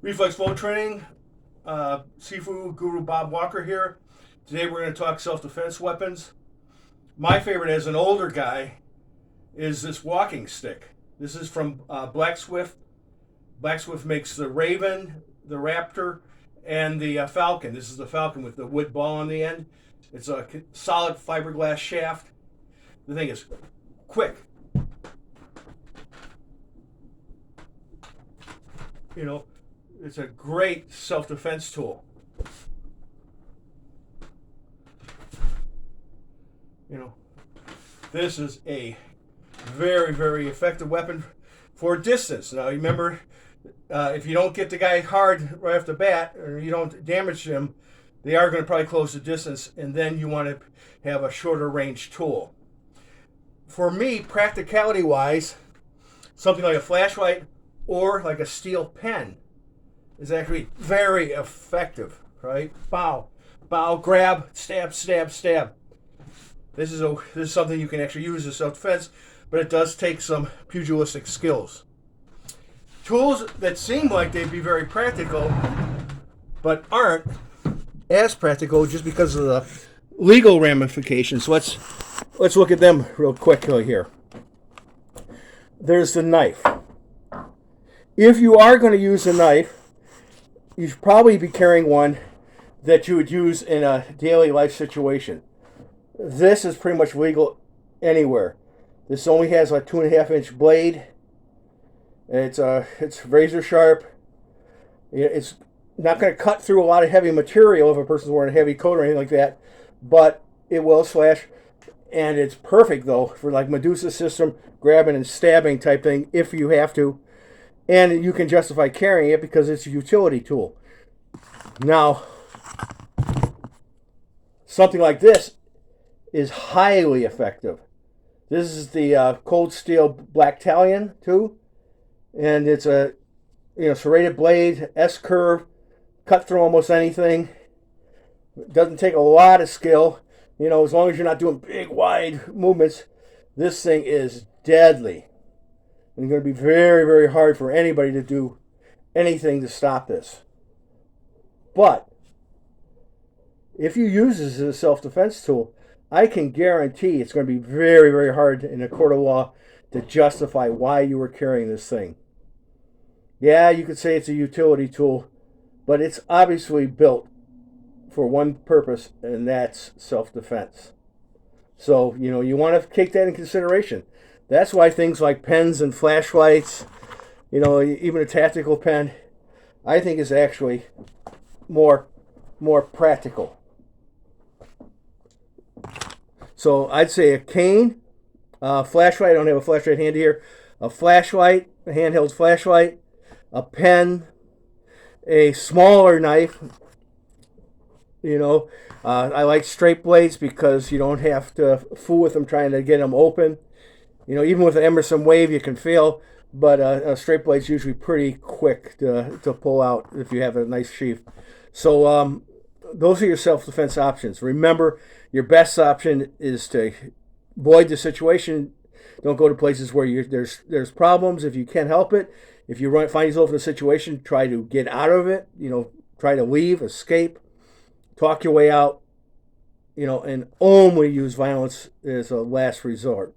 Reflex Flow Training, Seafood Guru Bob Walker here. Today we're going to talk self-defense weapons. My favorite as an older guy is this walking stick. This is from Black Swift. Black Swift makes the Raven, the Raptor, and the Falcon. This is the Falcon with the wood ball on the end. It's a solid fiberglass shaft. The thing is quick. You know, it's a great self-defense tool. You know, this is a very, very effective weapon for distance. Now, remember, if you don't get the guy hard right off the bat, or you don't damage him, they are going to probably close the distance, and then you want to have a shorter range tool. For me, practicality-wise, something like a flashlight or like a steel pen is actually very effective, right? Bow, bow, grab, stab, stab, stab. This is something you can actually use as self-defense, but it does take some pugilistic skills. Tools that seem like they'd be very practical, but aren't as practical just because of the legal ramifications. So let's look at them real quick here. There's the knife. If you are going to use a knife, you should probably be carrying one that you would use in a daily life situation. This is pretty much legal anywhere. This only has a 2.5-inch blade. It's razor sharp. It's not going to cut through a lot of heavy material if a person's wearing a heavy coat or anything like that, but it will slash. And it's perfect though for like Medusa system grabbing and stabbing type thing if you have to. And you can justify carrying it because it's a utility tool. Now, something like this is highly effective. This is the Cold Steel Black Talon too, and it's a serrated blade, S-curve, cut through almost anything. It doesn't take a lot of skill. As long as you're not doing big, wide movements, this thing is deadly. And it's going to be very, very hard for anybody to do anything to stop this. But if you use this as a self-defense tool, I can guarantee it's going to be very, very hard in a court of law to justify why you were carrying this thing. Yeah, you could say it's a utility tool, but it's obviously built for one purpose, and that's self-defense. So, you want to take that in consideration. That's why things like pens and flashlights, even a tactical pen, I think is actually more practical. So I'd say a cane, flashlight. I don't have a flashlight handy here. A flashlight, a handheld flashlight, a pen, a smaller knife. I like straight blades because you don't have to fool with them trying to get them open. Even with an Emerson Wave, you can fail, but a straight blade's usually pretty quick to pull out if you have a nice sheath. So those are your self-defense options. Remember, your best option is to avoid the situation. Don't go to places where there's problems if you can't help it. If you find yourself in a situation, try to get out of it. Try to leave, escape, talk your way out. And only use violence as a last resort.